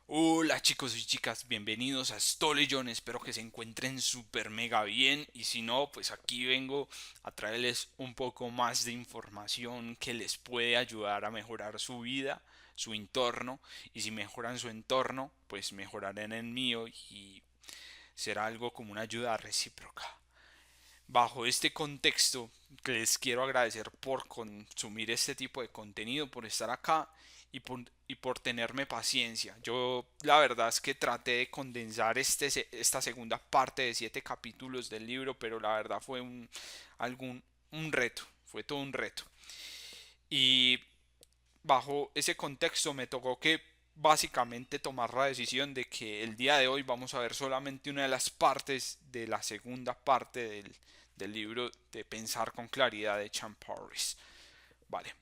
Hola chicos y chicas, bienvenidos a Stolellón, espero que se encuentren súper mega bien y si no, pues aquí vengo a traerles un poco más de información que les puede ayudar a mejorar su vida, su entorno y si mejoran su entorno, pues mejorarán el mío y será algo como una ayuda recíproca. Bajo este contexto, les quiero agradecer por consumir este tipo de contenido, por estar acá y por tenerme paciencia. Yo la verdad es que traté de condensar esta segunda parte de 7 capítulos del libro, pero la verdad fue algún, un reto, fue todo un reto. Y bajo ese contexto me tocó que básicamente tomar la decisión de que el día de hoy vamos a ver solamente una de las partes de la segunda parte del libro de Pensar con Claridad de Chan Paris. Vale,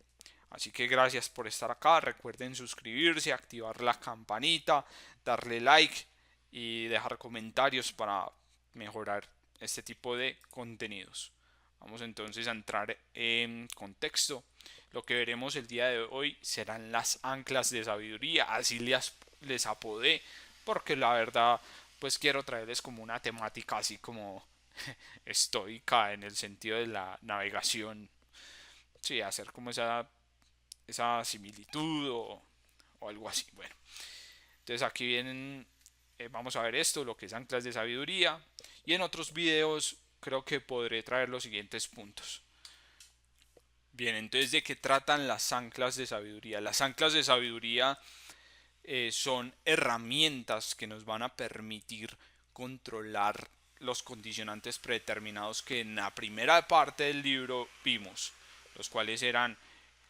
así que gracias por estar acá. Recuerden suscribirse, activar la campanita, darle like y dejar comentarios para mejorar este tipo de contenidos. Vamos entonces a entrar en contexto. Lo que veremos el día de hoy serán las anclas de sabiduría, así les apodé, porque la verdad pues quiero traerles como una temática así como estoica en el sentido de la navegación. Sí, hacer como esa similitud o algo así. Bueno, entonces aquí vienen, vamos a ver esto, lo que es anclas de sabiduría. Y en otros videos creo que podré traer los siguientes puntos. Bien, entonces ¿de qué tratan las anclas de sabiduría? Las anclas de sabiduría son herramientas que nos van a permitir controlar los condicionantes predeterminados que en la primera parte del libro vimos, los cuales eran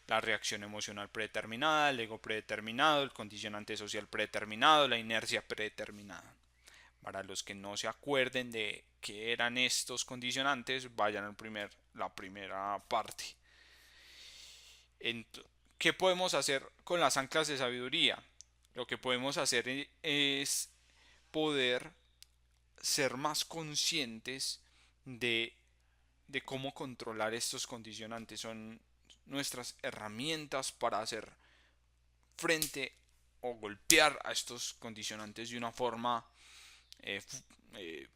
la reacción emocional predeterminada, el ego predeterminado, el condicionante social predeterminado, la inercia predeterminada. Para los que no se acuerden de qué eran estos condicionantes, vayan la primera parte. ¿Qué podemos hacer con las anclas de sabiduría? Lo que podemos hacer es poder ser más conscientes de, de cómo controlar estos condicionantes. Son nuestras herramientas para hacer frente o golpear a estos condicionantes de una forma eh, eh,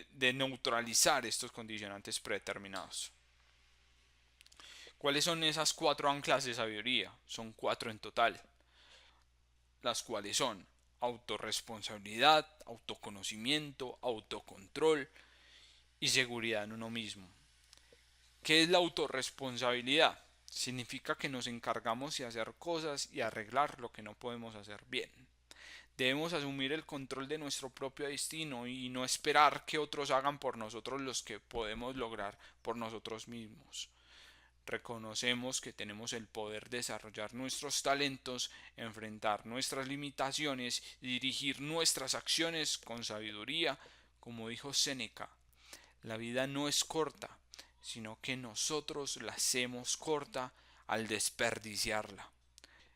de neutralizar estos condicionantes predeterminados. ¿Cuáles son esas 4 anclas de sabiduría? Son 4 en total, las cuales son autorresponsabilidad, autoconocimiento, autocontrol y seguridad en uno mismo. ¿Qué es la autorresponsabilidad? Significa que nos encargamos de hacer cosas y arreglar lo que no podemos hacer bien. Debemos asumir el control de nuestro propio destino y no esperar que otros hagan por nosotros los que podemos lograr por nosotros mismos. Reconocemos que tenemos el poder de desarrollar nuestros talentos, enfrentar nuestras limitaciones y dirigir nuestras acciones con sabiduría, como dijo Séneca. La vida no es corta, sino que nosotros la hacemos corta al desperdiciarla.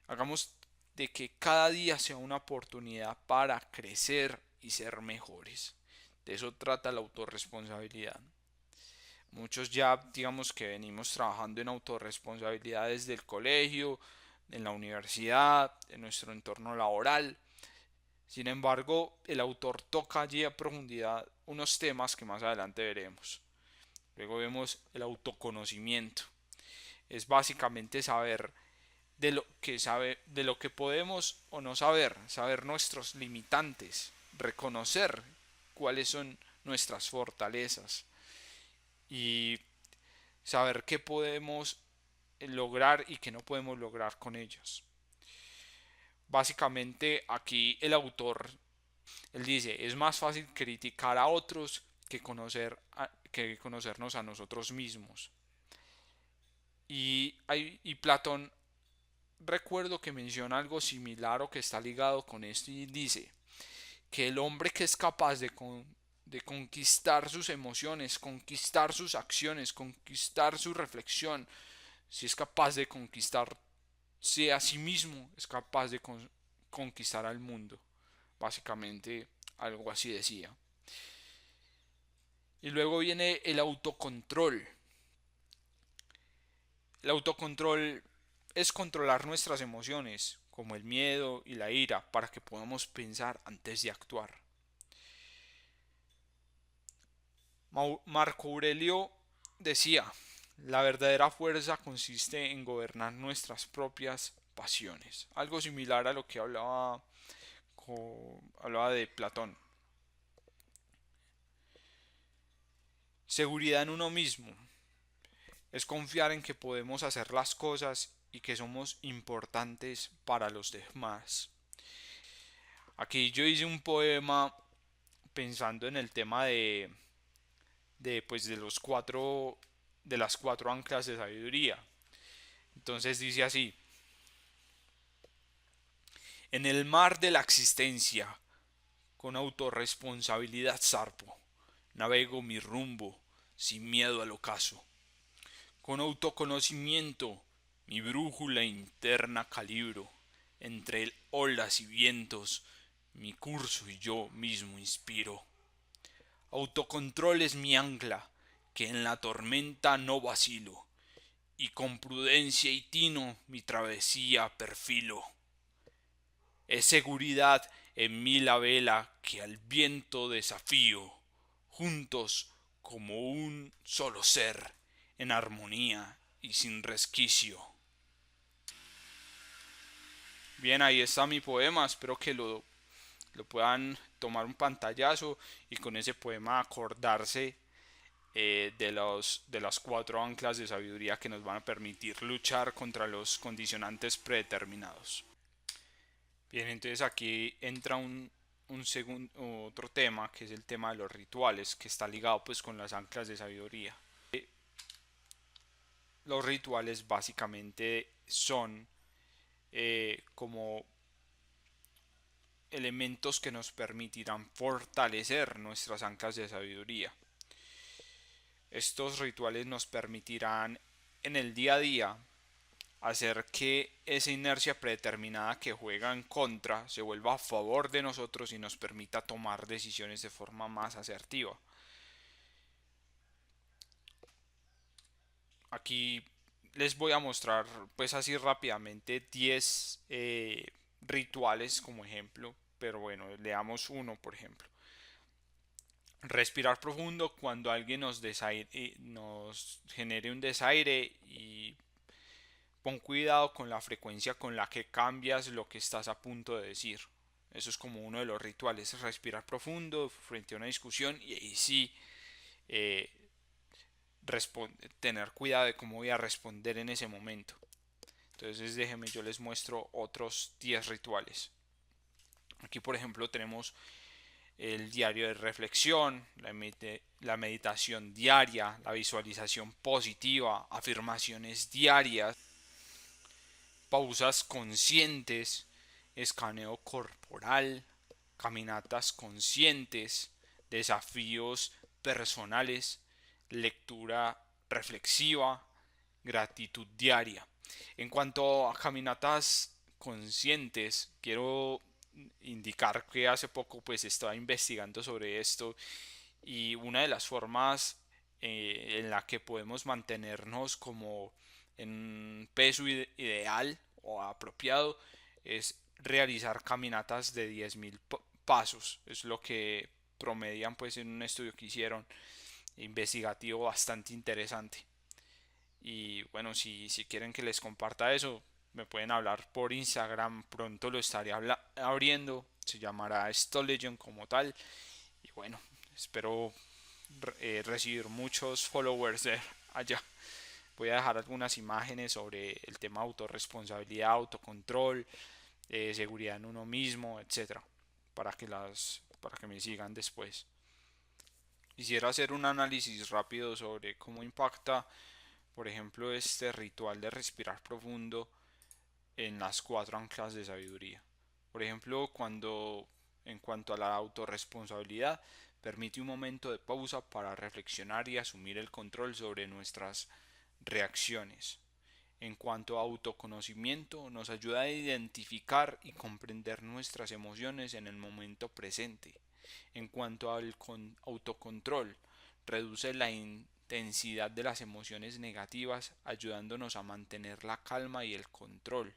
Hagamos de que cada día sea una oportunidad para crecer y ser mejores. De eso trata la autorresponsabilidad. Muchos ya digamos que venimos trabajando en autorresponsabilidad desde el colegio, en la universidad, en nuestro entorno laboral. Sin embargo, el autor toca allí a profundidad unos temas que más adelante veremos. Luego vemos el autoconocimiento. Es básicamente saber de lo que podemos o no saber, saber nuestros limitantes, reconocer cuáles son nuestras fortalezas y saber qué podemos lograr y qué no podemos lograr con ellos. Básicamente aquí el autor, él dice, es más fácil criticar a otros que conocernos a nosotros mismos. Y Platón recuerdo que menciona algo similar o que está ligado con esto y dice que el hombre que es capaz de conquistar sus emociones, conquistar sus acciones, conquistar su reflexión, si es capaz de conquistarse a sí mismo, es capaz de conquistar al mundo. Básicamente algo así decía. Y luego viene el autocontrol. El autocontrol es controlar nuestras emociones, como el miedo y la ira, para que podamos pensar antes de actuar. Marco Aurelio decía: la verdadera fuerza consiste en gobernar nuestras propias pasiones. Algo similar a lo que hablaba de Platón. Seguridad en uno mismo es confiar en que podemos hacer las cosas y que somos importantes para los demás. Aquí yo hice un poema pensando en el tema de los de las cuatro anclas de sabiduría. Entonces dice así: en el mar de la existencia, con autorresponsabilidad zarpo, navego mi rumbo sin miedo al ocaso. Con autoconocimiento, mi brújula interna calibro, entre olas y vientos, mi curso y yo mismo inspiro. Autocontrol es mi ancla, que en la tormenta no vacilo, y con prudencia y tino mi travesía perfilo. Es seguridad en mí la vela que al viento desafío, juntos como un solo ser, en armonía y sin resquicio. Bien, ahí está mi poema, espero que lo puedan tomar un pantallazo y con ese poema acordarse de las cuatro anclas de sabiduría que nos van a permitir luchar contra los condicionantes predeterminados. Bien, entonces aquí entra otro tema, que es el tema de los rituales, que está ligado pues con las anclas de sabiduría. Los rituales básicamente son como elementos que nos permitirán fortalecer nuestras anclas de sabiduría. Estos rituales nos permitirán en el día a día hacer que esa inercia predeterminada que juega en contra se vuelva a favor de nosotros y nos permita tomar decisiones de forma más asertiva. Aquí les voy a mostrar pues así rápidamente 10 rituales como ejemplo, pero bueno, leamos uno por ejemplo. Respirar profundo cuando alguien nos genere un desaire, y pon cuidado con la frecuencia con la que cambias lo que estás a punto de decir. Eso es como uno de los rituales, respirar profundo frente a una discusión y ahí sí eh, tener cuidado de cómo voy a responder en ese momento. Entonces déjenme, yo les muestro otros 10 rituales. Aquí por ejemplo tenemos el diario de reflexión, la meditación diaria, la visualización positiva, afirmaciones diarias, pausas conscientes, escaneo corporal, caminatas conscientes, desafíos personales, lectura reflexiva, gratitud diaria. En cuanto a caminatas conscientes, quiero indicar que hace poco pues estaba investigando sobre esto, y una de las formas en la que podemos mantenernos como en un peso ideal o apropiado es realizar caminatas de 10.000 pasos. Es lo que promedian pues en un estudio que hicieron investigativo bastante interesante. Y bueno, si quieren que les comparta eso, me pueden hablar por Instagram, pronto lo estaré abriendo, se llamará StoleJohn como tal. Y bueno, espero recibir muchos followers de allá. Voy a dejar algunas imágenes sobre el tema autorresponsabilidad, autocontrol, seguridad en uno mismo, etcétera, para que me sigan después. Quisiera hacer un análisis rápido sobre cómo impacta, por ejemplo, este ritual de respirar profundo en las cuatro anclas de sabiduría. Por ejemplo, en cuanto a la autorresponsabilidad, permite un momento de pausa para reflexionar y asumir el control sobre nuestras reacciones. En cuanto a autoconocimiento, nos ayuda a identificar y comprender nuestras emociones en el momento presente. En cuanto al autocontrol, reduce la intensidad de las emociones negativas, ayudándonos a mantener la calma y el control.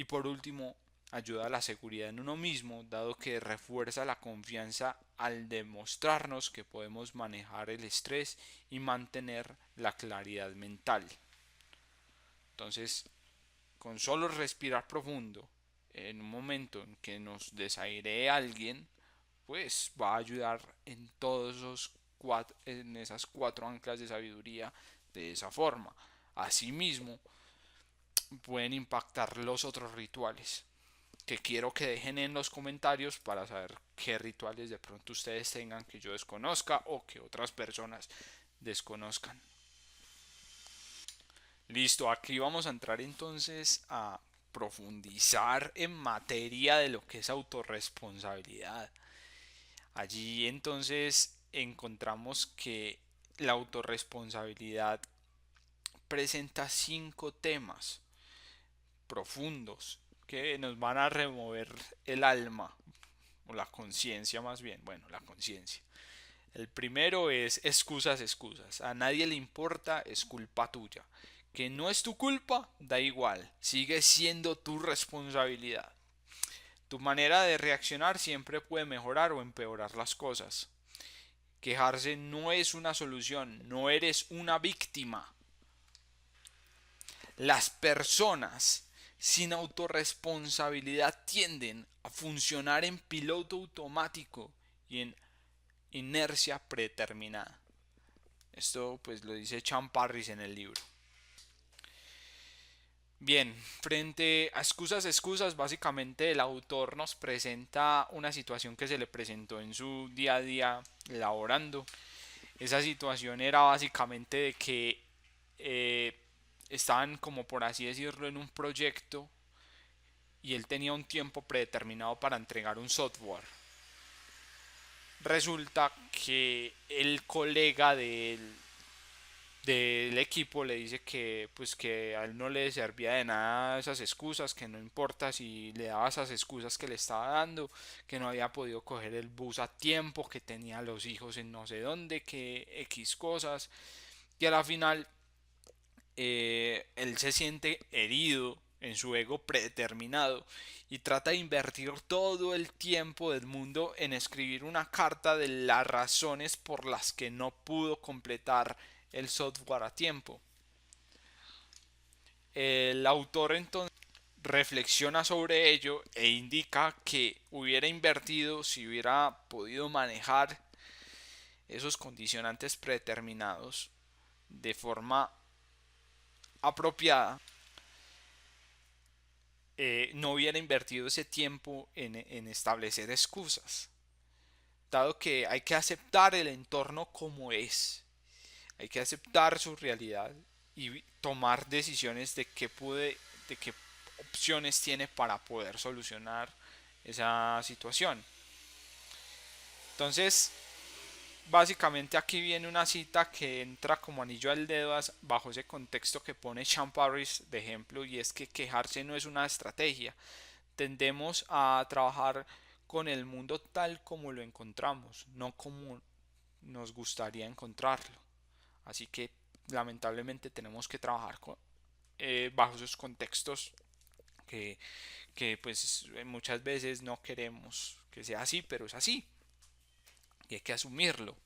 Y por último, ayuda a la seguridad en uno mismo, dado que refuerza la confianza al demostrarnos que podemos manejar el estrés y mantener la claridad mental. Entonces, con solo respirar profundo, en un momento en que nos desairee alguien, pues va a ayudar en todos esos en esas cuatro anclas de sabiduría de esa forma. Asimismo, pueden impactar los otros rituales que quiero que dejen en los comentarios para saber qué rituales de pronto ustedes tengan que yo desconozca o que otras personas desconozcan. Listo, aquí vamos a entrar entonces a profundizar en materia de lo que es autorresponsabilidad. Allí entonces encontramos que la autorresponsabilidad presenta 5 temas profundos que nos van a remover el alma o la conciencia más bien, bueno, la conciencia. El primero es excusas, excusas. A nadie le importa, es culpa tuya. Que no es tu culpa, da igual, sigue siendo tu responsabilidad. Tu manera de reaccionar siempre puede mejorar o empeorar las cosas. Quejarse no es una solución, no eres una víctima. Las personas sin autorresponsabilidad tienden a funcionar en piloto automático y en inercia predeterminada. Esto pues lo dice Chan Parris en el libro. Bien, frente a excusas, excusas, básicamente el autor nos presenta una situación que se le presentó en su día a día laborando. Esa situación era básicamente de que estaban, como por así decirlo, en un proyecto y él tenía un tiempo predeterminado para entregar un software. Resulta que el colega del equipo le dice que pues que a él no le servía de nada esas excusas, que no importa si le daba esas excusas que le estaba dando, que no había podido coger el bus a tiempo, que tenía a los hijos en no sé dónde, que X cosas, y a la final él se siente herido en su ego predeterminado y trata de invertir todo el tiempo del mundo en escribir una carta de las razones por las que no pudo completar el software a tiempo. El autor entonces reflexiona sobre ello e indica que hubiera invertido si hubiera podido manejar esos condicionantes predeterminados de forma apropiada, no hubiera invertido ese tiempo en establecer excusas, dado que hay que aceptar el entorno como es, hay que aceptar su realidad y tomar decisiones de qué opciones tiene para poder solucionar esa situación. Entonces, básicamente aquí viene una cita que entra como anillo al dedo bajo ese contexto que pone Sean Parris de ejemplo, y es que quejarse no es una estrategia. Tendemos a trabajar con el mundo tal como lo encontramos, no como nos gustaría encontrarlo. Así que lamentablemente tenemos que trabajar bajo esos contextos que, que pues muchas veces no queremos que sea así, pero es así y hay que asumirlo.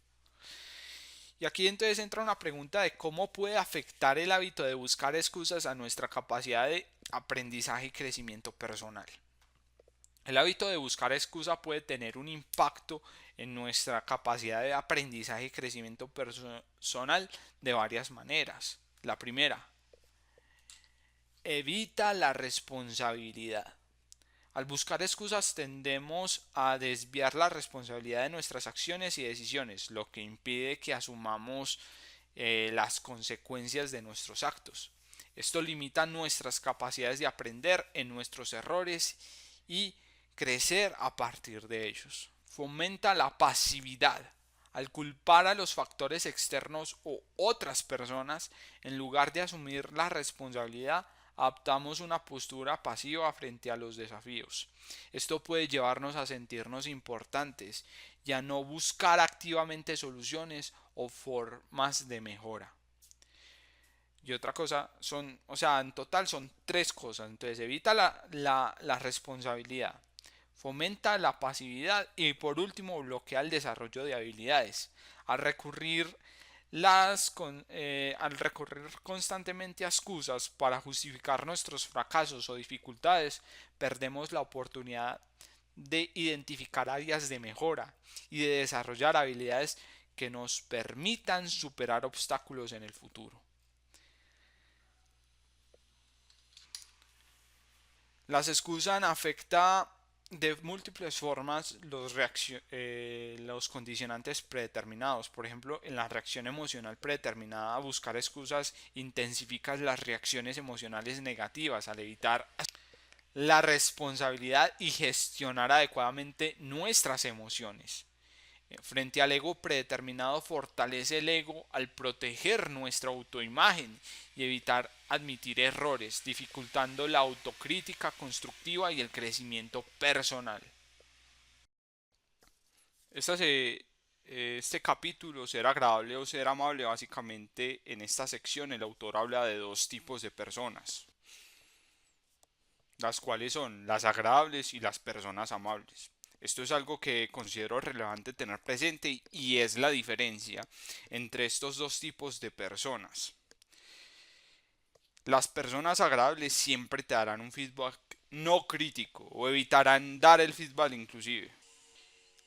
Y aquí entonces entra una pregunta de cómo puede afectar el hábito de buscar excusas a nuestra capacidad de aprendizaje y crecimiento personal. El hábito de buscar excusa puede tener un impacto en nuestra capacidad de aprendizaje y crecimiento personal de varias maneras. La primera, evita la responsabilidad. Al buscar excusas tendemos a desviar la responsabilidad de nuestras acciones y decisiones, lo que impide que asumamos las consecuencias de nuestros actos. Esto limita nuestras capacidades de aprender en nuestros errores y crecer a partir de ellos. Fomenta la pasividad. Al culpar a los factores externos o otras personas, en lugar de asumir la responsabilidad, adoptamos una postura pasiva frente a los desafíos. Esto puede llevarnos a sentirnos importantes y a no buscar activamente soluciones o formas de mejora. Y otra cosa son, o sea, en total son tres cosas. Entonces evita la responsabilidad, fomenta la pasividad y por último bloquea el desarrollo de habilidades. Al recurrir al recurrir constantemente a excusas para justificar nuestros fracasos o dificultades, perdemos la oportunidad de identificar áreas de mejora y de desarrollar habilidades que nos permitan superar obstáculos en el futuro. Las excusas afectan de múltiples formas los condicionantes predeterminados. Por ejemplo, en la reacción emocional predeterminada, buscar excusas intensifica las reacciones emocionales negativas al evitar la responsabilidad y gestionar adecuadamente nuestras emociones. Frente al ego predeterminado, fortalece el ego al proteger nuestra autoimagen y evitar admitir errores, dificultando la autocrítica constructiva y el crecimiento personal. Esta se- este capítulo, ser agradable o ser amable, básicamente en esta sección el autor habla de dos tipos de personas, las cuales son las agradables y las personas amables. Esto es algo que considero relevante tener presente y es la diferencia entre estos dos tipos de personas. Las personas agradables siempre te darán un feedback no crítico o evitarán dar el feedback inclusive.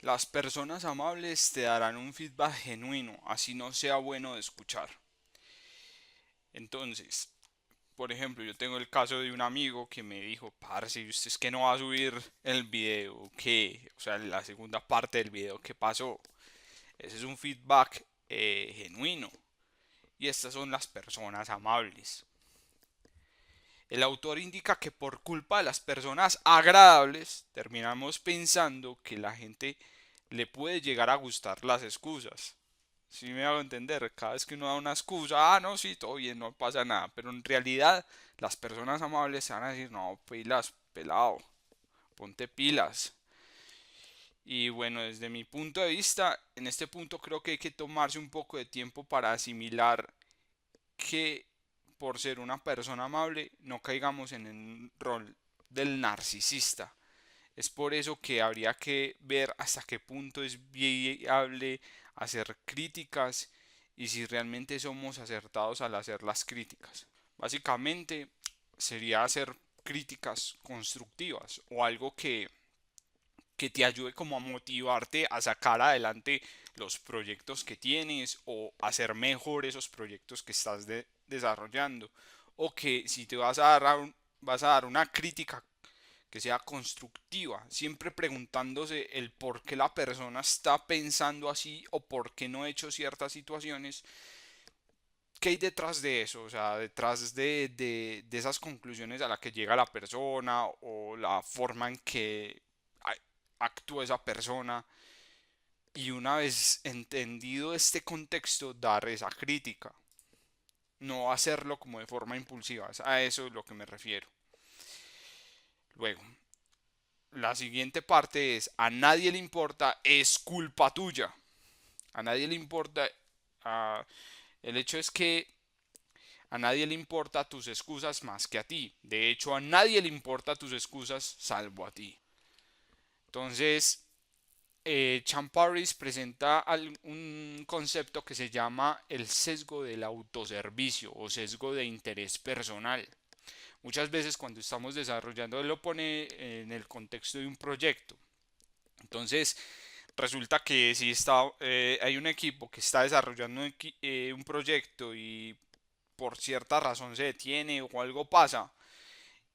Las personas amables te darán un feedback genuino, así no sea bueno de escuchar. Entonces, por ejemplo, yo tengo el caso de un amigo que me dijo, parce, ¿usted es que no va a subir el video? ¿Qué? O sea, la segunda parte del video, ¿qué pasó? Ese es un feedback genuino. Y estas son las personas amables. El autor indica que por culpa de las personas agradables, terminamos pensando que la gente le puede llegar a gustar las excusas. Si me hago entender, cada vez que uno da una excusa, no, sí, todo bien, no pasa nada. Pero en realidad, las personas amables se van a decir, no, pilas, pelado, ponte pilas. Y bueno, desde mi punto de vista, en este punto creo que hay que tomarse un poco de tiempo para asimilar que por ser una persona amable no caigamos en el rol del narcisista. Es por eso que habría que ver hasta qué punto es viable hacer críticas y si realmente somos acertados al hacer las críticas. Básicamente sería hacer críticas constructivas o algo que te ayude como a motivarte a sacar adelante los proyectos que tienes o hacer mejor esos proyectos que estás desarrollando. O que si te vas a dar una crítica que sea constructiva, siempre preguntándose el por qué la persona está pensando así o por qué no ha hecho ciertas situaciones, qué hay detrás de eso, o sea, detrás de esas conclusiones a las que llega la persona o la forma en que actúa esa persona. Y una vez entendido este contexto, dar esa crítica, no hacerlo como de forma impulsiva, a eso es lo que me refiero. Luego, la siguiente parte es, a nadie le importa, es culpa tuya. A nadie le importa, uh, el hecho es que a nadie le importa tus excusas más que a ti. De hecho, a nadie le importa tus excusas salvo a ti. Entonces, Champaris presenta un concepto que se llama el sesgo del autoservicio o sesgo de interés personal. Muchas veces cuando estamos desarrollando, él lo pone en el contexto de un proyecto. Entonces, resulta que si hay un equipo que está desarrollando un proyecto y por cierta razón se detiene o algo pasa,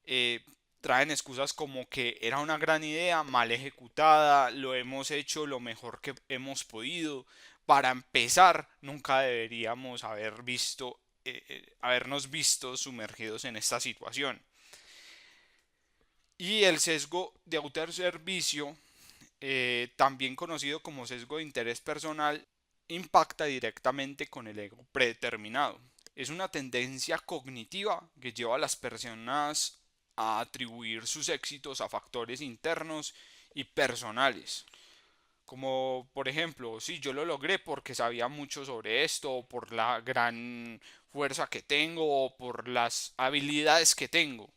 eh, traen excusas como que era una gran idea mal ejecutada, lo hemos hecho lo mejor que hemos podido. Para empezar, nunca deberíamos habernos visto sumergidos en esta situación. Y el sesgo de autoservicio, también conocido como sesgo de interés personal, impacta directamente con el ego predeterminado. Es una tendencia cognitiva que lleva a las personas a atribuir sus éxitos a factores internos y personales, Como por ejemplo, sí, yo lo logré porque sabía mucho sobre esto, o por la gran fuerza que tengo, o por las habilidades que tengo.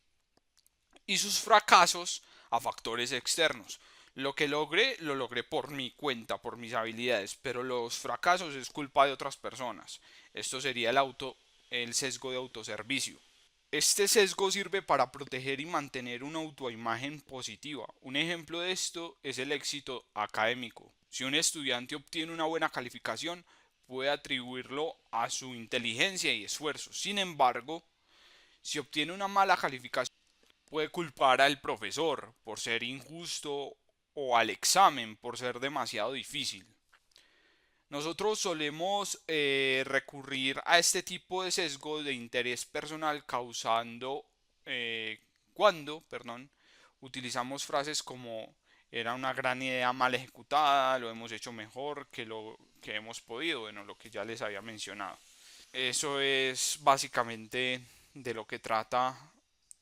Y sus fracasos a factores externos. Lo que logré, lo logré por mi cuenta, por mis habilidades, pero los fracasos es culpa de otras personas. Esto sería el sesgo de autoservicio. Este sesgo sirve para proteger y mantener una autoimagen positiva. Un ejemplo de esto es el éxito académico. Si un estudiante obtiene una buena calificación, puede atribuirlo a su inteligencia y esfuerzo. Sin embargo, si obtiene una mala calificación, puede culpar al profesor por ser injusto o al examen por ser demasiado difícil. Nosotros solemos recurrir a este tipo de sesgo de interés personal cuando utilizamos frases como era una gran idea mal ejecutada, lo hemos hecho mejor que lo que hemos podido, bueno, lo que ya les había mencionado. Eso es básicamente de lo que trata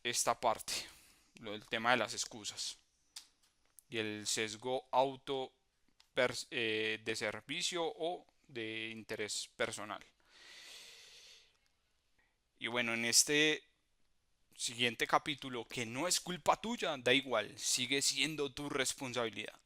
esta parte, el tema de las excusas y el sesgo de servicio o de interés personal. Y bueno, en este siguiente capítulo, que no es culpa tuya, da igual, sigue siendo tu responsabilidad.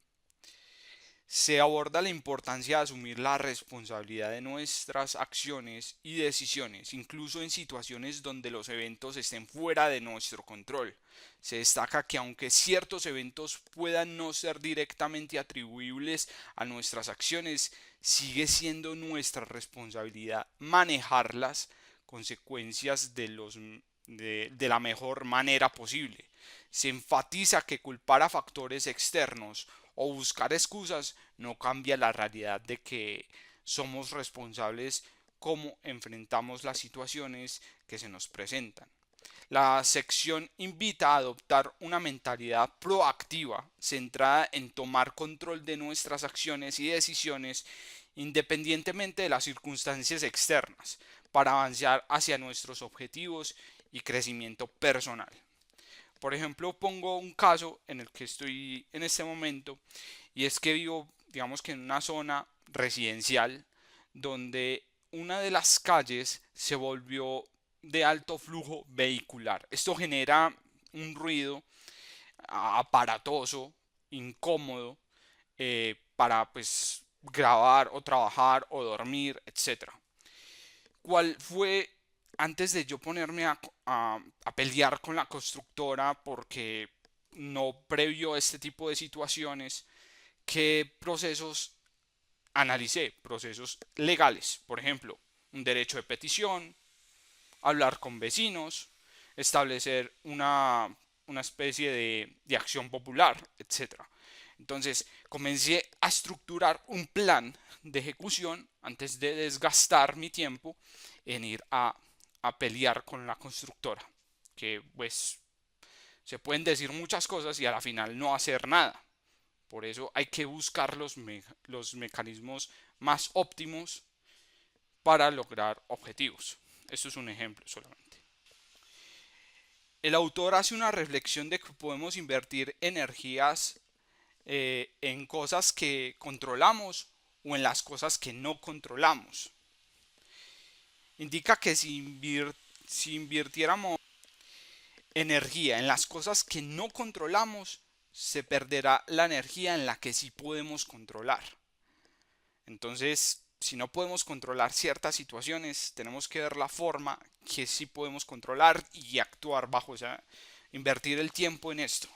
Se aborda la importancia de asumir la responsabilidad de nuestras acciones y decisiones, incluso en situaciones donde los eventos estén fuera de nuestro control. Se destaca que aunque ciertos eventos puedan no ser directamente atribuibles a nuestras acciones, sigue siendo nuestra responsabilidad manejar las consecuencias de la mejor manera posible. Se enfatiza que culpar a factores externos o buscar excusas no cambia la realidad de que somos responsables cómo enfrentamos las situaciones que se nos presentan. La sección invita a adoptar una mentalidad proactiva centrada en tomar control de nuestras acciones y decisiones independientemente de las circunstancias externas para avanzar hacia nuestros objetivos y crecimiento personal. Por ejemplo, pongo un caso en el que estoy en este momento y es que vivo, digamos que en una zona residencial donde una de las calles se volvió de alto flujo vehicular. Esto genera un ruido aparatoso, incómodo, para pues grabar o trabajar o dormir, etcétera. ¿Cuál fue antes de yo ponerme a pelear con la constructora porque no previó este tipo de situaciones? ¿Qué procesos analicé? Procesos legales, por ejemplo, un derecho de petición, hablar con vecinos, establecer una especie de acción popular, etcétera. Entonces comencé a estructurar un plan de ejecución antes de desgastar mi tiempo en ir a pelear con la constructora, que pues se pueden decir muchas cosas y a la final no hacer nada. Por eso hay que buscar los mecanismos más óptimos para lograr objetivos. Esto es un ejemplo solamente. El autor hace una reflexión de que podemos invertir energías en cosas que controlamos o en las cosas que no controlamos. Indica que si invirtiéramos energía en las cosas que no controlamos, se perderá la energía en la que sí podemos controlar. Entonces, si no podemos controlar ciertas situaciones, tenemos que ver la forma que sí podemos controlar y actuar bajo esa, invertir el tiempo en esto.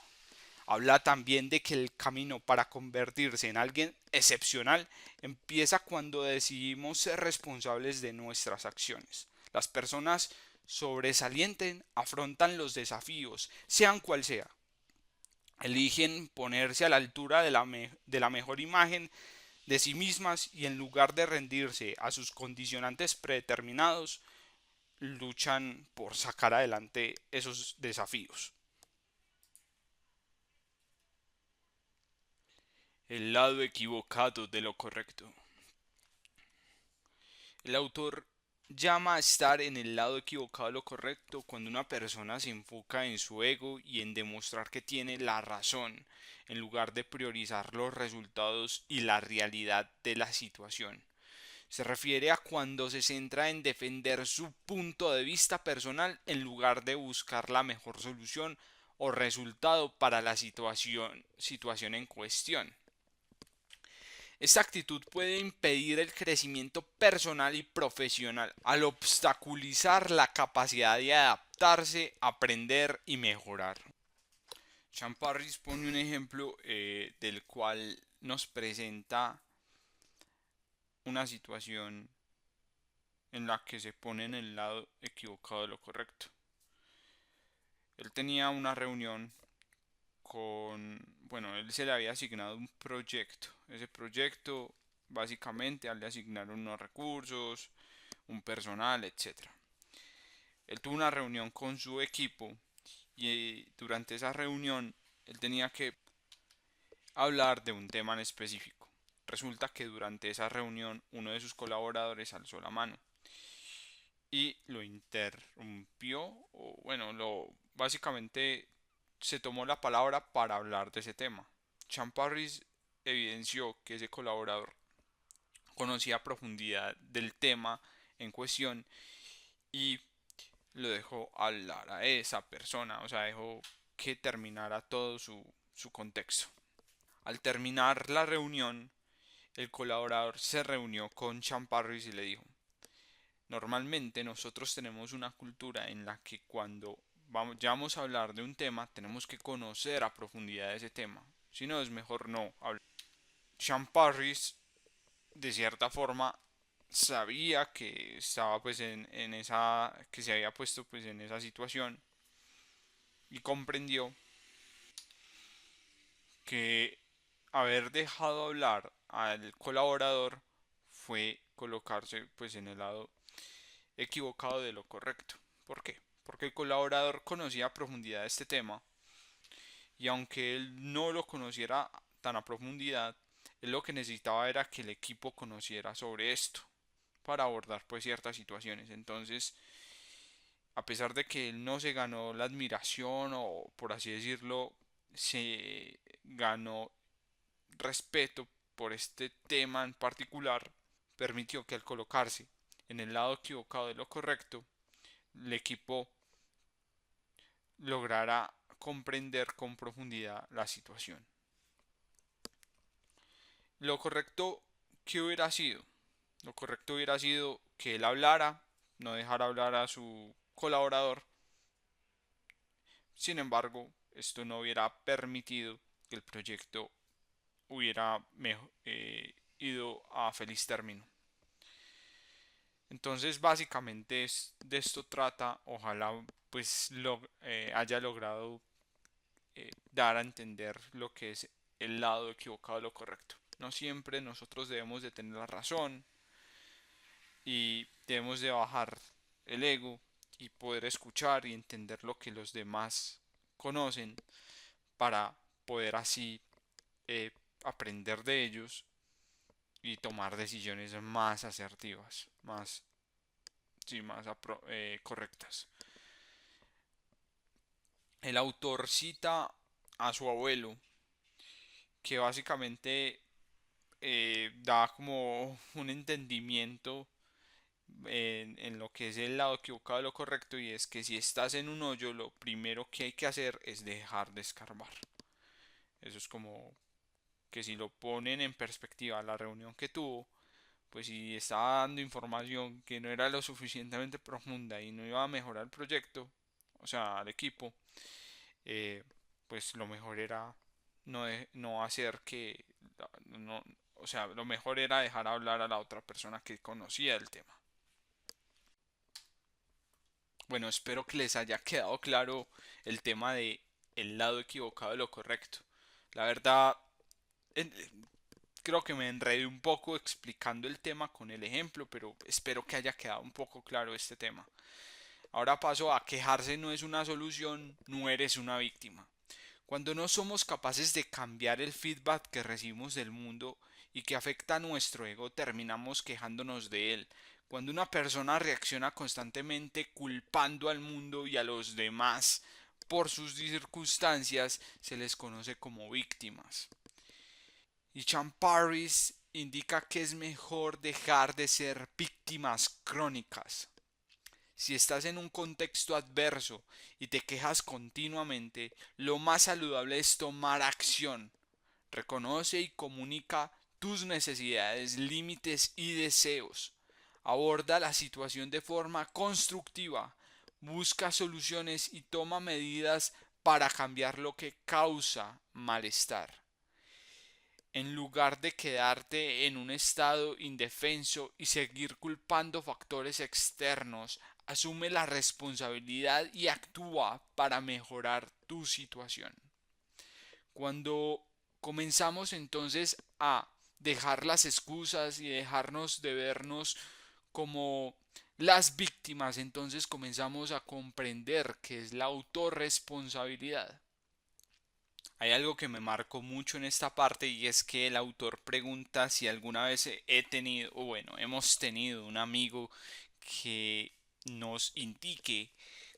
Habla también de que el camino para convertirse en alguien excepcional empieza cuando decidimos ser responsables de nuestras acciones. Las personas sobresalienten afrontan los desafíos, sean cual sea. Eligen ponerse a la altura de la mejor imagen de sí mismas y en lugar de rendirse a sus condicionantes predeterminados, luchan por sacar adelante esos desafíos. El lado equivocado de lo correcto. El autor llama a estar en el lado equivocado de lo correcto cuando una persona se enfoca en su ego y en demostrar que tiene la razón, en lugar de priorizar los resultados y la realidad de la situación. Se refiere a cuando se centra en defender su punto de vista personal en lugar de buscar la mejor solución o resultado para la situación en cuestión. Esta actitud puede impedir el crecimiento personal y profesional al obstaculizar la capacidad de adaptarse, aprender y mejorar. Champarris pone un ejemplo del cual nos presenta una situación en la que se pone en el lado equivocado de lo correcto. Él tenía una reunión bueno, él se le había asignado un proyecto. Ese proyecto, básicamente, le asignaron unos recursos, un personal, etcétera. Él tuvo una reunión con su equipo y durante esa reunión él tenía que hablar de un tema en específico. Resulta que durante esa reunión uno de sus colaboradores alzó la mano y lo interrumpió, o bueno, básicamente se tomó la palabra para hablar de ese tema. Champarris evidenció que ese colaborador conocía a profundidad del tema en cuestión y lo dejó hablar a esa persona, o sea, dejó que terminara todo su contexto. Al terminar la reunión, el colaborador se reunió con Champarris y le dijo: normalmente nosotros tenemos una cultura en la que cuando ya vamos a hablar de un tema tenemos que conocer a profundidad ese tema. Si no, es mejor no hablar. Sean Parris, de cierta forma, sabía que estaba pues en esa, que se había puesto pues en esa situación y comprendió que haber dejado hablar al colaborador fue colocarse pues en el lado equivocado de lo correcto. ¿Por qué? Porque el colaborador conocía a profundidad este tema y aunque él no lo conociera tan a profundidad, él lo que necesitaba era que el equipo conociera sobre esto para abordar pues ciertas situaciones. Entonces, a pesar de que él no se ganó la admiración o por así decirlo, se ganó respeto por este tema en particular, permitió que al colocarse en el lado equivocado de lo correcto, el equipo lograra comprender con profundidad la situación. Lo correcto que hubiera sido, lo correcto hubiera sido que él hablara, no dejara hablar a su colaborador. Sin embargo, esto no hubiera permitido que el proyecto hubiera ido a feliz término. Entonces, básicamente de esto trata. Ojalá pues haya logrado dar a entender lo que es el lado equivocado de lo correcto. No siempre nosotros debemos de tener la razón y debemos de bajar el ego y poder escuchar y entender lo que los demás conocen para poder así eh, aprender de ellos y tomar decisiones más asertivas, más, sí, más correctas. El autor cita a su abuelo, que básicamente da como un entendimiento en lo que es el lado equivocado de lo correcto, y es que si estás en un hoyo lo primero que hay que hacer es dejar de escarbar. Eso es como que si lo ponen en perspectiva la reunión que tuvo, pues si estaba dando información que no era lo suficientemente profunda y no iba a mejorar el proyecto, o sea, al equipo, eh, pues lo mejor era no hacer que, no, o sea, lo mejor era dejar hablar a la otra persona que conocía el tema. Bueno, espero que les haya quedado claro el tema de el lado equivocado de lo correcto. La verdad, creo que me enredé un poco explicando el tema con el ejemplo, pero espero que haya quedado un poco claro este tema. Ahora paso a: quejarse no es una solución, no eres una víctima. Cuando no somos capaces de cambiar el feedback que recibimos del mundo y que afecta a nuestro ego, terminamos quejándonos de él, Cuando una persona reacciona constantemente culpando al mundo y a los demás por sus circunstancias, se les conoce como víctimas. Y Chan Paris indica que es mejor dejar de ser víctimas crónicas. Si estás en un contexto adverso y te quejas continuamente, lo más saludable es tomar acción. Reconoce y comunica tus necesidades, límites y deseos. Aborda la situación de forma constructiva. Busca soluciones y toma medidas para cambiar lo que causa malestar. En lugar de quedarte en un estado indefenso y seguir culpando factores externos, asume la responsabilidad y actúa para mejorar tu situación. Cuando comenzamos entonces a dejar las excusas y dejarnos de vernos como las víctimas, entonces comenzamos a comprender que es la autorresponsabilidad. Hay algo que me marcó mucho en esta parte y es que el autor pregunta si alguna vez he tenido, o bueno, hemos tenido un amigo que nos indique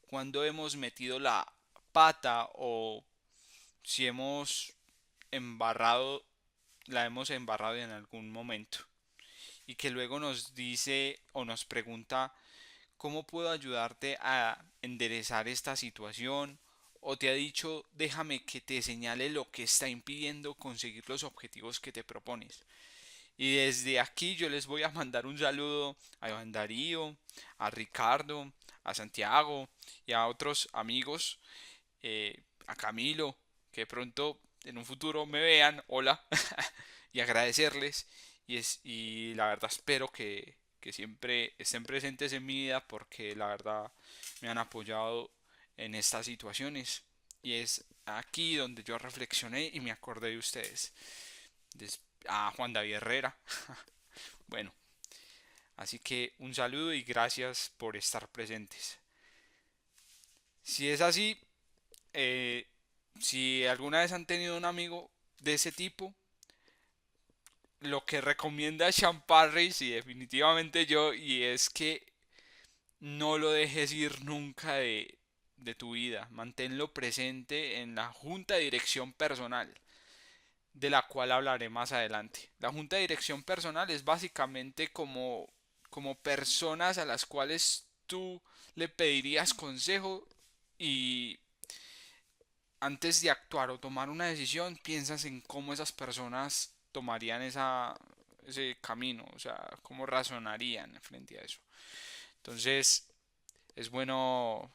cuando hemos metido la pata o si embarrado, la hemos embarrado en algún momento y que luego nos dice o nos pregunta cómo puedo ayudarte a enderezar esta situación o te ha dicho déjame que te señale lo que está impidiendo conseguir los objetivos que te propones. Y desde aquí yo les voy a mandar un saludo a Iván Darío, a Ricardo, a Santiago y a otros amigos, a Camilo, que pronto en un futuro me vean, hola, y agradecerles. Y la verdad espero que siempre estén presentes en mi vida porque la verdad me han apoyado en estas situaciones. Y es aquí donde yo reflexioné y me acordé de ustedes. A Juan David Herrera. Bueno, así que un saludo y gracias por estar presentes. Si es así, eh, si alguna vez han tenido un amigo de ese tipo, lo que recomienda Sean Parris y definitivamente yo, y es que no lo dejes ir nunca de tu vida. Manténlo presente en la junta de dirección personal, de la cual hablaré más adelante. La junta de dirección personal es básicamente como personas a las cuales tú le pedirías consejo y antes de actuar o tomar una decisión piensas en cómo esas personas tomarían ese camino, o sea, cómo razonarían frente a eso. Entonces, es bueno,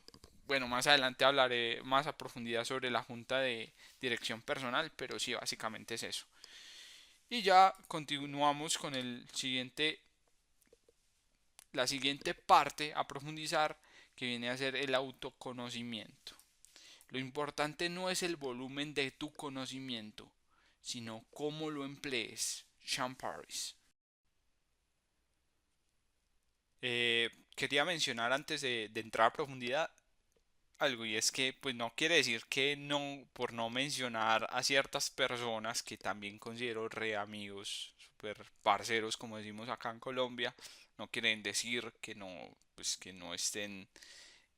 más adelante hablaré más a profundidad sobre la junta de dirección personal, pero sí, básicamente es eso. Y ya continuamos con la siguiente parte a profundizar, que viene a ser el autoconocimiento. Lo importante no es el volumen de tu conocimiento, sino cómo lo emplees. Sean Paris. Quería mencionar antes de entrar a profundidad algo y es que pues no quiere decir que no por no mencionar a ciertas personas que también considero re amigos, super parceros como decimos acá en Colombia, no quieren decir que no pues que no estén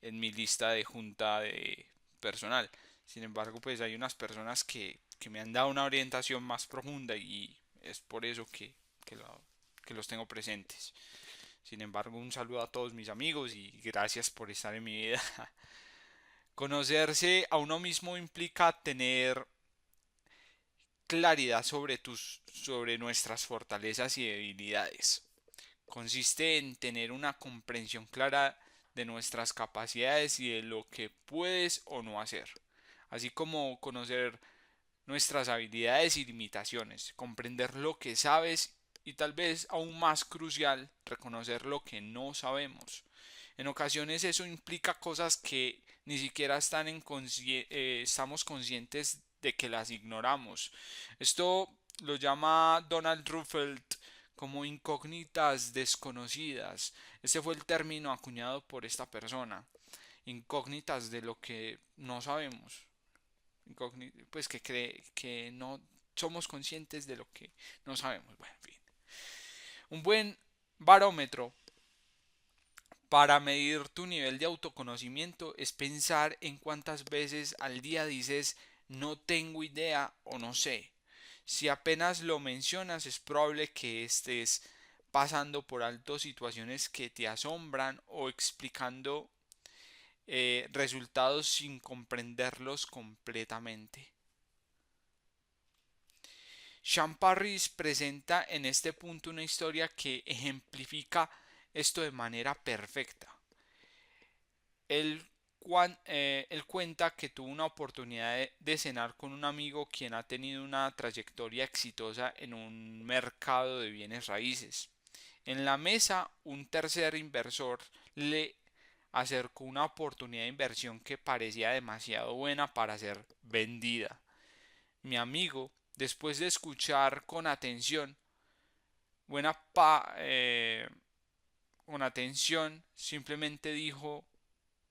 en mi lista de junta de personal. Sin embargo, pues hay unas personas que me han dado una orientación más profunda y es por eso que, lo- que los tengo presentes. Sin embargo, un saludo a todos mis amigos y gracias por estar en mi vida. Conocerse a uno mismo implica tener claridad sobre nuestras fortalezas y debilidades. Consiste en tener una comprensión clara de nuestras capacidades y de lo que puedes o no hacer, así como conocer nuestras habilidades y limitaciones, comprender lo que sabes y tal vez aún más crucial, reconocer lo que no sabemos. En ocasiones eso implica cosas que ni siquiera estamos conscientes de que las ignoramos. Esto lo llama Donald Rumsfeld como incógnitas desconocidas. Ese fue el término acuñado por esta persona. Incógnitas de lo que no sabemos. Pues que cree que no somos conscientes de lo que no sabemos. Bueno, en fin. Un buen barómetro Para medir tu nivel de autoconocimiento es pensar en cuántas veces al día dices no tengo idea o no sé. Si apenas lo mencionas es probable que estés pasando por alto situaciones que te asombran o explicando resultados sin comprenderlos completamente. Sean Parris presenta en este punto una historia que ejemplifica esto de manera perfecta. Él, él cuenta que tuvo una oportunidad de cenar con un amigo quien ha tenido una trayectoria exitosa en un mercado de bienes raíces. En la mesa, un tercer inversor le acercó una oportunidad de inversión que parecía demasiado buena para ser vendida. Mi amigo, después de escuchar buena pa, eh, con atención, simplemente dijo,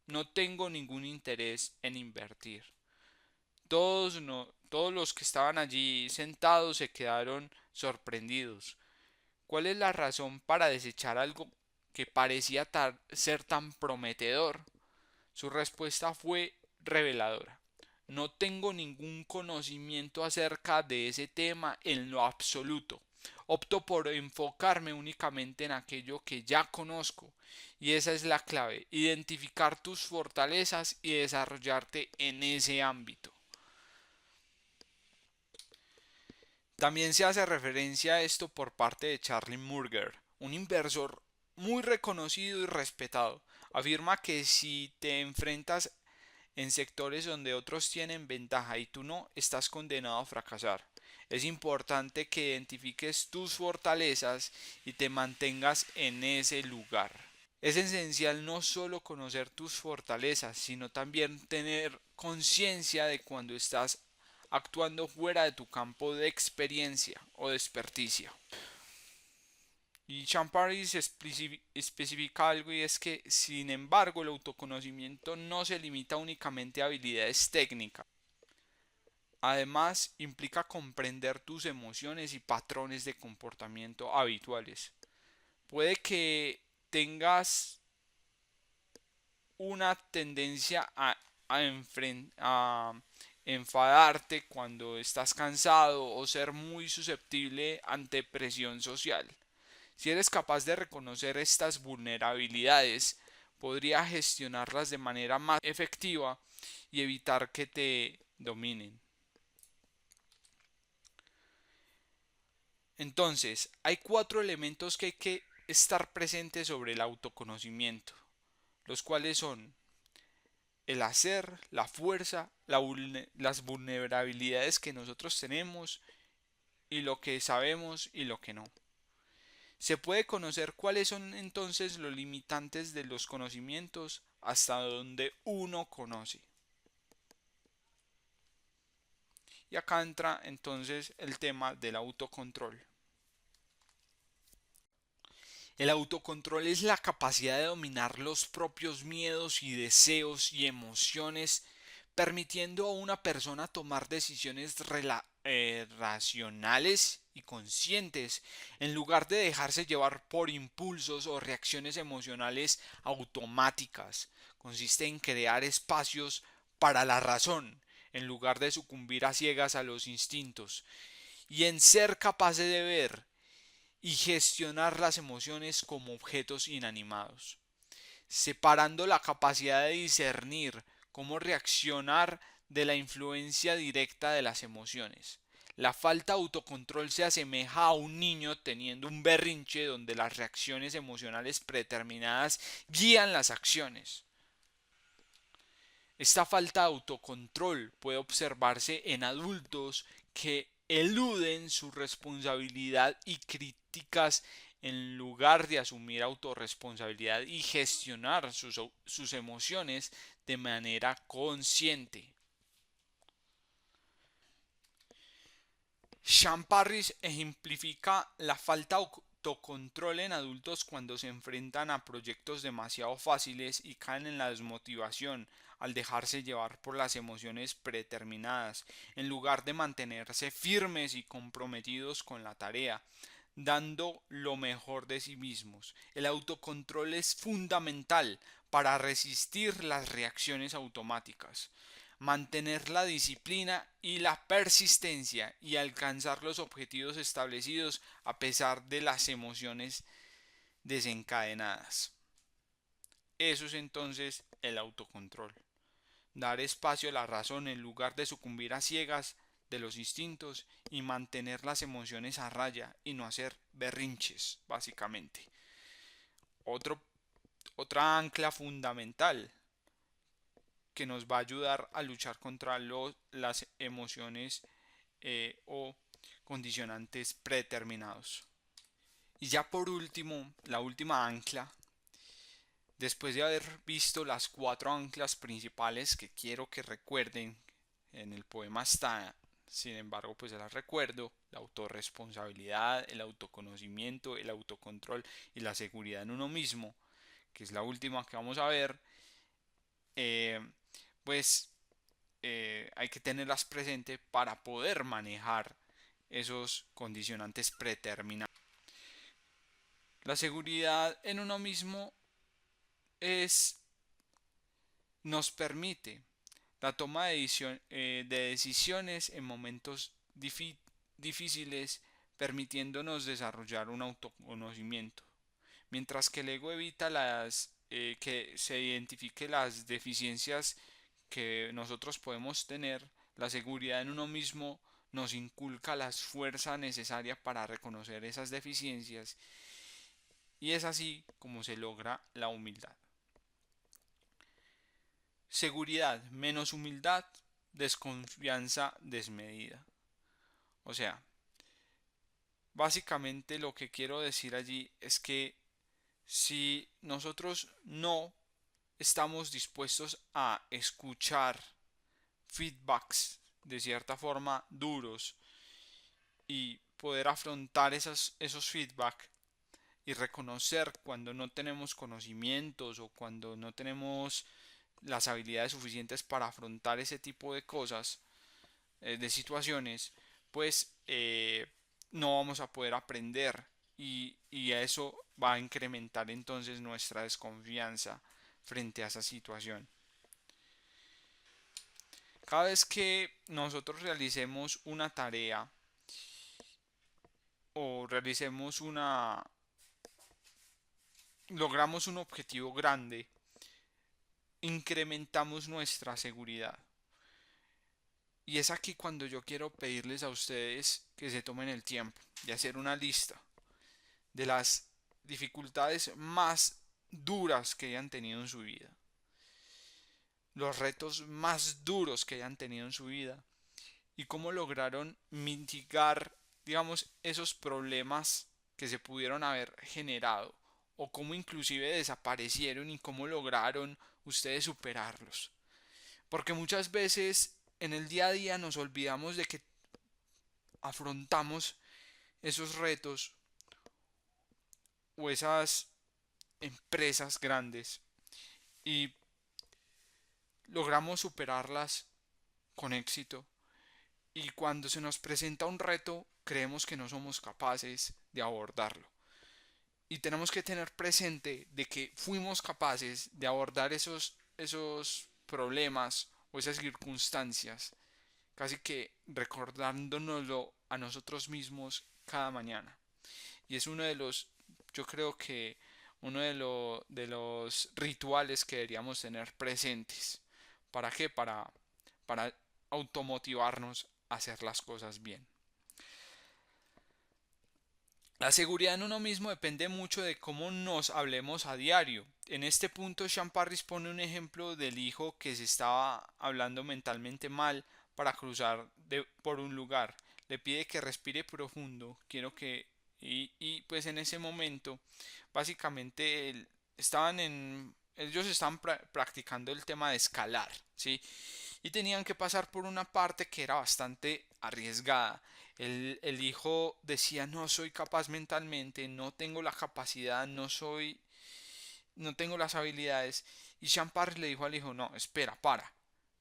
no tengo ningún interés en invertir. Todos los que estaban allí sentados se quedaron sorprendidos. ¿Cuál es la razón para desechar algo que parecía ser tan prometedor? Su respuesta fue reveladora. No tengo ningún conocimiento acerca de ese tema en lo absoluto. Opto por enfocarme únicamente en aquello que ya conozco. Y esa es la clave, identificar tus fortalezas y desarrollarte en ese ámbito. También se hace referencia a esto por parte de Charlie Munger, un inversor muy reconocido y respetado. Afirma que si te enfrentas en sectores donde otros tienen ventaja y tú no, estás condenado a fracasar. Es importante que identifiques tus fortalezas y te mantengas en ese lugar. Es esencial no solo conocer tus fortalezas, sino también tener conciencia de cuando estás actuando fuera de tu campo de experiencia o de experticia. Y Champard especifica algo y es que, sin embargo, el autoconocimiento no se limita únicamente a habilidades técnicas. Además, implica comprender tus emociones y patrones de comportamiento habituales. Puede que tengas una tendencia a enfadarte cuando estás cansado o ser muy susceptible ante presión social. Si eres capaz de reconocer estas vulnerabilidades, podrías gestionarlas de manera más efectiva y evitar que te dominen. Entonces, hay 4 elementos que hay que estar presentes sobre el autoconocimiento, los cuales son el hacer, la fuerza, las vulnerabilidades que nosotros tenemos y lo que sabemos y lo que no. Se puede conocer cuáles son entonces los limitantes de los conocimientos hasta donde uno conoce. Y acá entra entonces el tema del autocontrol. El autocontrol es la capacidad de dominar los propios miedos y deseos y emociones, permitiendo a una persona tomar decisiones racionales y conscientes, en lugar de dejarse llevar por impulsos o reacciones emocionales automáticas. Consiste en crear espacios para la razón, en lugar de sucumbir a ciegas a los instintos, y en ser capaces de ver y gestionar las emociones como objetos inanimados, separando la capacidad de discernir cómo reaccionar de la influencia directa de las emociones. La falta de autocontrol se asemeja a un niño teniendo un berrinche donde las reacciones emocionales predeterminadas guían las acciones. Esta falta de autocontrol puede observarse en adultos que eluden su responsabilidad y críticas en lugar de asumir autorresponsabilidad y gestionar sus emociones de manera consciente. Sean Parris ejemplifica la falta de autocontrol en adultos cuando se enfrentan a proyectos demasiado fáciles y caen en la desmotivación al dejarse llevar por las emociones predeterminadas, en lugar de mantenerse firmes y comprometidos con la tarea. dando lo mejor de sí mismos. El autocontrol es fundamental para resistir las reacciones automáticas, mantener la disciplina y la persistencia y alcanzar los objetivos establecidos a pesar de las emociones desencadenadas. Eso es entonces el autocontrol. Dar espacio a la razón en lugar de sucumbir a ciegas de los instintos y mantener las emociones a raya y no hacer berrinches, básicamente. Otro, otra ancla fundamental que nos va a ayudar a luchar contra las emociones o condicionantes predeterminados. Y ya por último, la última ancla, después de haber visto las 4 anclas principales que quiero que recuerden, en el poema está, sin embargo, pues se las recuerdo: la autorresponsabilidad, el autoconocimiento, el autocontrol y la seguridad en uno mismo, que es la última que vamos a ver. eh, pues hay que tenerlas presentes para poder manejar esos condicionantes predeterminados. La seguridad en uno mismo es, nos permite la toma de decisiones en momentos difíciles, permitiéndonos desarrollar un autoconocimiento, mientras que el ego evita que se identifique las deficiencias que nosotros podemos tener. La seguridad en uno mismo nos inculca la fuerza necesaria para reconocer esas deficiencias, y es así como se logra la humildad. Seguridad menos humildad, desconfianza desmedida. O sea, básicamente lo que quiero decir allí es que si nosotros no estamos dispuestos a escuchar feedbacks de cierta forma duros y poder afrontar esos feedback y reconocer cuando no tenemos conocimientos o cuando no tenemos las habilidades suficientes para afrontar ese tipo de cosas, de situaciones, pues no vamos a poder aprender, y a eso va a incrementar entonces nuestra desconfianza frente a esa situación. Cada vez que nosotros realicemos una tarea o logramos un objetivo grande, incrementamos nuestra seguridad. Y es aquí cuando yo quiero pedirles a ustedes que se tomen el tiempo de hacer una lista de las dificultades más duras que hayan tenido en su vida, los retos más duros que hayan tenido en su vida, y cómo lograron mitigar, digamos, esos problemas que se pudieron haber generado, o cómo inclusive desaparecieron y cómo lograron ustedes superarlos. Porque muchas veces en el día a día nos olvidamos de que afrontamos esos retos o esas empresas grandes y logramos superarlas con éxito, y cuando se nos presenta un reto creemos que no somos capaces de abordarlo, y tenemos que tener presente de que fuimos capaces de abordar esos problemas o esas circunstancias, casi que recordándonoslo a nosotros mismos cada mañana. Y es yo creo que uno de los rituales que deberíamos tener presentes. ¿Para qué? Para automotivarnos a hacer las cosas bien. La seguridad en uno mismo depende mucho de cómo nos hablemos a diario. En este punto, Sean Parris pone un ejemplo del hijo que se estaba hablando mentalmente mal para cruzar por un lugar. Le pide que respire profundo. Pues en ese momento, básicamente, ellos estaban practicando el tema de escalar, ¿sí? Y tenían que pasar por una parte que era bastante arriesgada. El hijo decía: no soy capaz mentalmente, no tengo la capacidad, no tengo las habilidades. Y Champar le dijo al hijo: no, espera,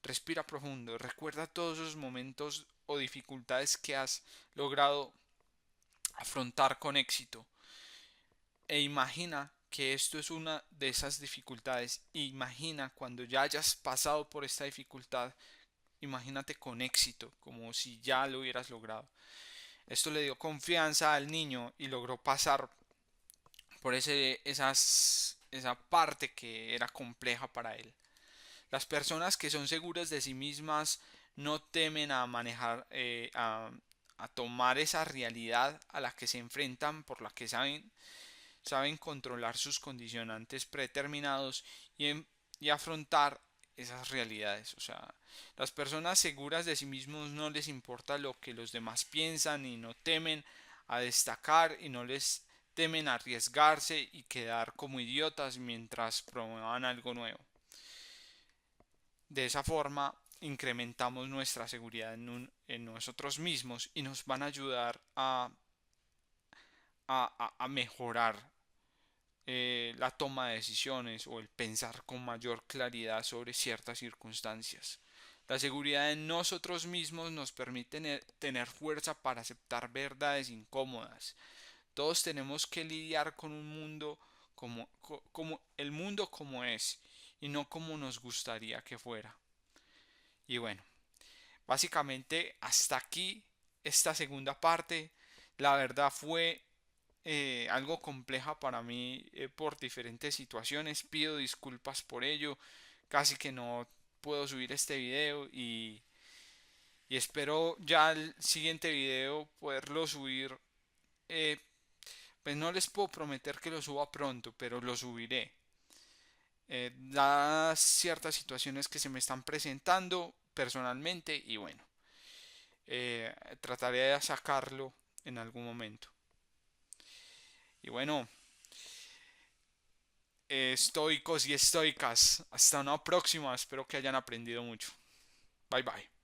respira profundo, recuerda todos esos momentos o dificultades que has logrado afrontar con éxito. E imagina que esto es una de esas dificultades. Imagina cuando ya hayas pasado por esta dificultad, imagínate con éxito, como si ya lo hubieras logrado. Esto le dio confianza al niño y logró pasar por esa parte que era compleja para él. Las personas que son seguras de sí mismas no temen a manejar, a tomar esa realidad a la que se enfrentan, por la que saben controlar sus condicionantes predeterminados y afrontar esas realidades. O sea, las personas seguras de sí mismos no les importa lo que los demás piensan y no temen a destacar y no les temen a arriesgarse y quedar como idiotas mientras promuevan algo nuevo. De esa forma incrementamos nuestra seguridad en nosotros mismos y nos van a ayudar a mejorar la toma de decisiones o el pensar con mayor claridad sobre ciertas circunstancias. La seguridad en nosotros mismos nos permite tener fuerza para aceptar verdades incómodas. Todos tenemos que lidiar con un mundo como el mundo como es y no como nos gustaría que fuera. Y bueno, básicamente hasta aquí esta segunda parte. La verdad fue algo compleja para mí por diferentes situaciones. Pido disculpas por ello. Casi que no puedo subir este video y espero ya el siguiente video poderlo subir. eh, pues no les puedo prometer que lo suba pronto, pero lo subiré. Dadas ciertas situaciones que se me están presentando personalmente y bueno, trataré de sacarlo en algún momento. Y bueno, estoicos y estoicas, hasta una próxima, espero que hayan aprendido mucho. Bye bye.